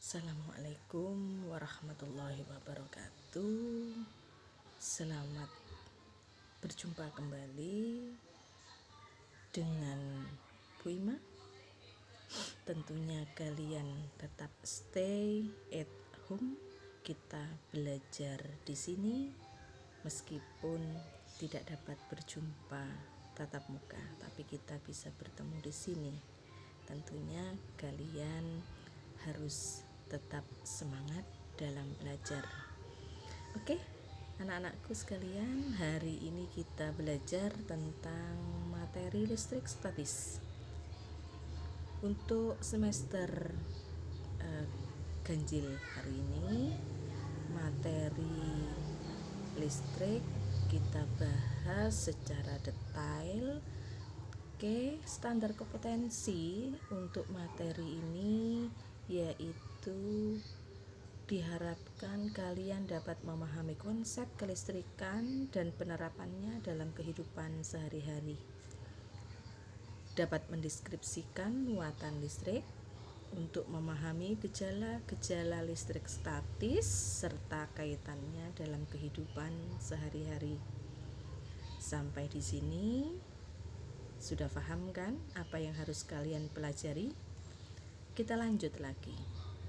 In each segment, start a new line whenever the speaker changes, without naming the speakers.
Assalamualaikum warahmatullahi wabarakatuh. Selamat berjumpa kembali dengan Bu Ima. Tentunya kalian tetap stay at home. Kita belajar di sini meskipun tidak dapat berjumpa tatap muka, tapi kita bisa bertemu di sini. Tentunya kalian harus tetap semangat dalam belajar. Oke, anak-anakku sekalian, hari ini kita belajar tentang materi listrik statis. Untuk semester ganjil hari ini, materi listrik kita bahas secara detail. Oke, standar kompetensi untuk materi ini yaitu diharapkan kalian dapat memahami konsep kelistrikan dan penerapannya dalam kehidupan sehari-hari, dapat mendeskripsikan muatan listrik, untuk memahami gejala-gejala listrik statis serta kaitannya dalam kehidupan sehari-hari. Sampai di sini sudah paham kan apa yang harus kalian pelajari? Kita lanjut lagi.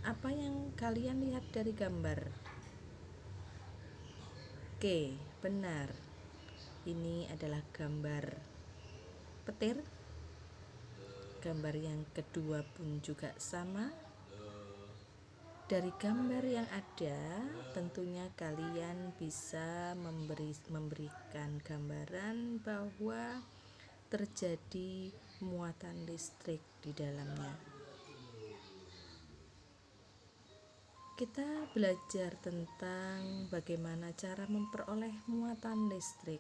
Apa yang kalian lihat dari gambar? Oke, benar. Ini adalah gambar petir. Gambar yang kedua pun juga sama. Dari gambar yang ada, tentunya kalian bisa memberikan gambaran bahwa terjadi muatan listrik di dalamnya. Kita belajar tentang bagaimana cara memperoleh muatan listrik.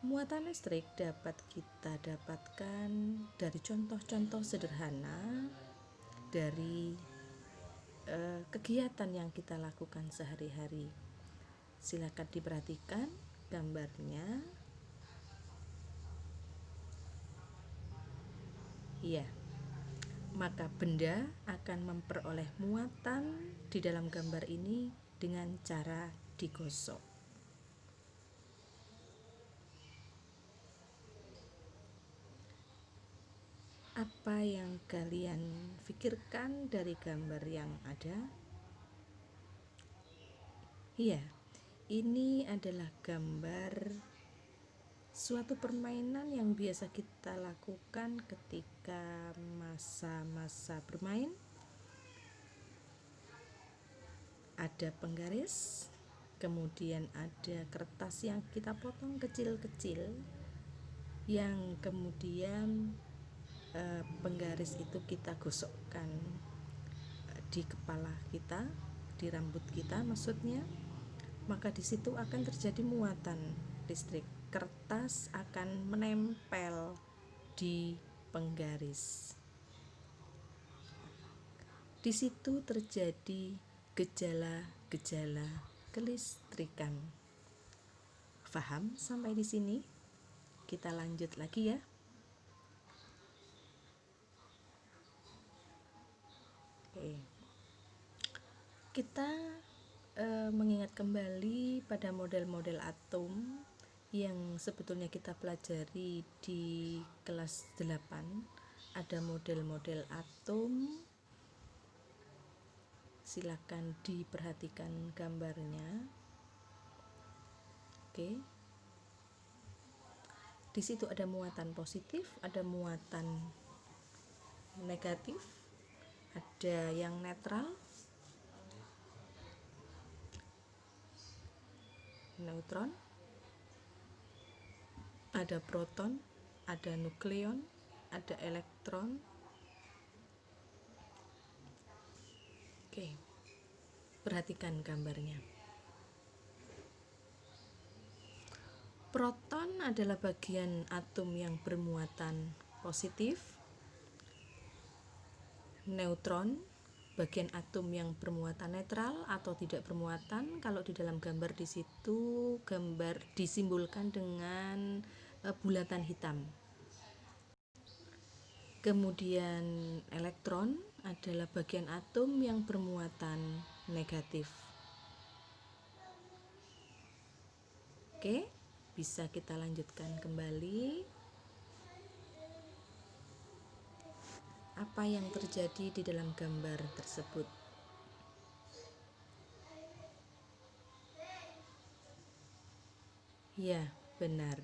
Muatan listrik dapat kita dapatkan dari contoh-contoh sederhana dari kegiatan yang kita lakukan sehari-hari. Silakan diperhatikan gambarnya. Iya. Maka benda akan memperoleh muatan di dalam gambar ini dengan cara digosok. Apa yang kalian pikirkan dari gambar yang ada? Iya, ini adalah gambar suatu permainan yang biasa kita lakukan ketika masa-masa bermain. Ada penggaris, kemudian ada kertas yang kita potong kecil-kecil, yang kemudian penggaris itu kita gosokkan di kepala kita, di rambut kita maksudnya. Maka di situ akan terjadi muatan listrik. Kertas akan menempel di penggaris. Di situ terjadi gejala-gejala kelistrikan. Paham sampai di sini? Kita lanjut lagi ya. Oke. Kita mengingat kembali pada model-model atom yang sebetulnya kita pelajari di kelas 8. Ada model-model atom. Silakan diperhatikan gambarnya. Oke. Di situ ada muatan positif, ada muatan negatif, ada yang netral, neutron, ada proton, ada nukleon, ada elektron. Oke, perhatikan gambarnya. Proton adalah bagian atom yang bermuatan positif. Neutron, bagian atom yang bermuatan netral atau tidak bermuatan. Kalau di dalam gambar di situ gambar disimbolkan dengan bulatan hitam. Kemudian elektron adalah bagian atom yang bermuatan negatif. Oke, bisa kita lanjutkan kembali. Apa yang terjadi di dalam gambar tersebut? Ya, benar.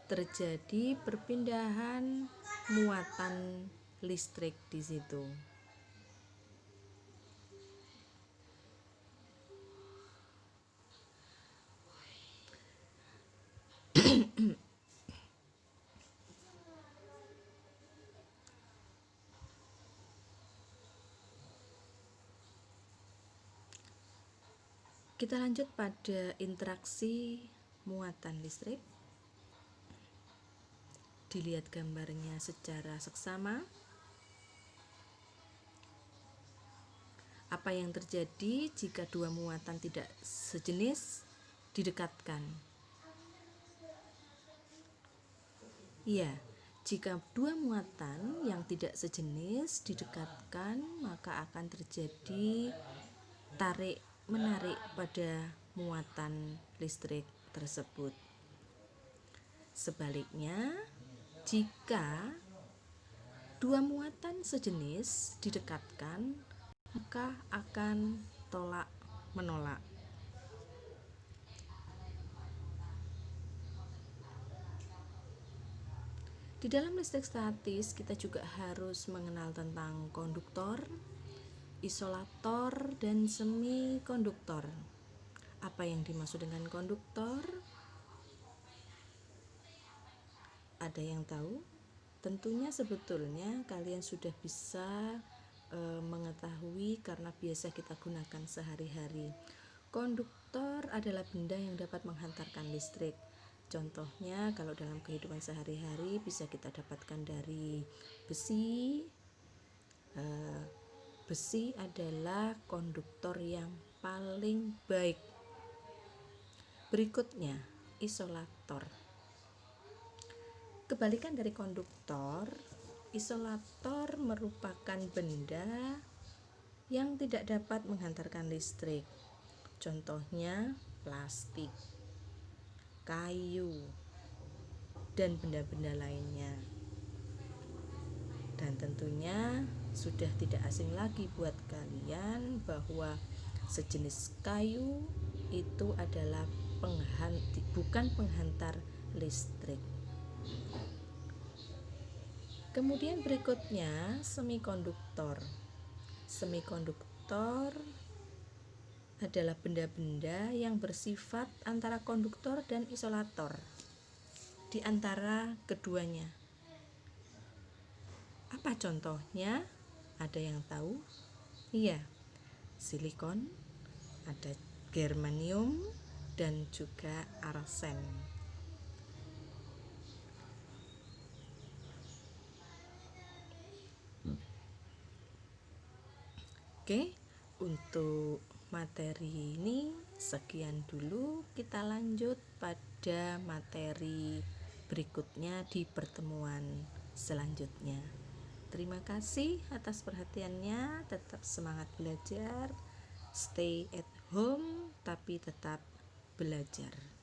Terjadi perpindahan muatan listrik di situ. Kita lanjut pada interaksi muatan listrik. Dilihat gambarnya secara seksama. Apa yang terjadi jika dua muatan tidak sejenis didekatkan? Ya, jika dua muatan yang tidak sejenis didekatkan, maka akan terjadi tarik-menarik pada muatan listrik tersebut. Sebaliknya, jika dua muatan sejenis didekatkan, maka akan tolak-menolak. Di dalam listrik statis, kita juga harus mengenal tentang konduktor, isolator, dan semikonduktor. Apa yang dimaksud dengan konduktor? Ada yang tahu? Tentunya sebetulnya kalian sudah bisa mengetahui karena biasa kita gunakan sehari-hari. Konduktor adalah benda yang dapat menghantarkan listrik. Contohnya kalau dalam kehidupan sehari-hari bisa kita dapatkan dari besi. Besi adalah konduktor yang paling baik. Berikutnya, isolator. Kebalikan dari konduktor, isolator merupakan benda yang tidak dapat menghantarkan listrik. Contohnya plastik, kayu, dan benda-benda lainnya. Dan tentunya sudah tidak asing lagi buat kalian bahwa sejenis kayu itu adalah bukan penghantar listrik. Kemudian berikutnya semikonduktor. Semikonduktor adalah benda-benda yang bersifat antara konduktor dan isolator di antara keduanya. Apa contohnya? Ada yang tahu? Iya, silikon, ada germanium, dan juga arsen. Oke, untuk materi ini sekian dulu. Kita lanjut pada materi berikutnya di pertemuan selanjutnya. Terima kasih atas perhatiannya. Tetap semangat belajar. Stay at home tapi tetap belajar.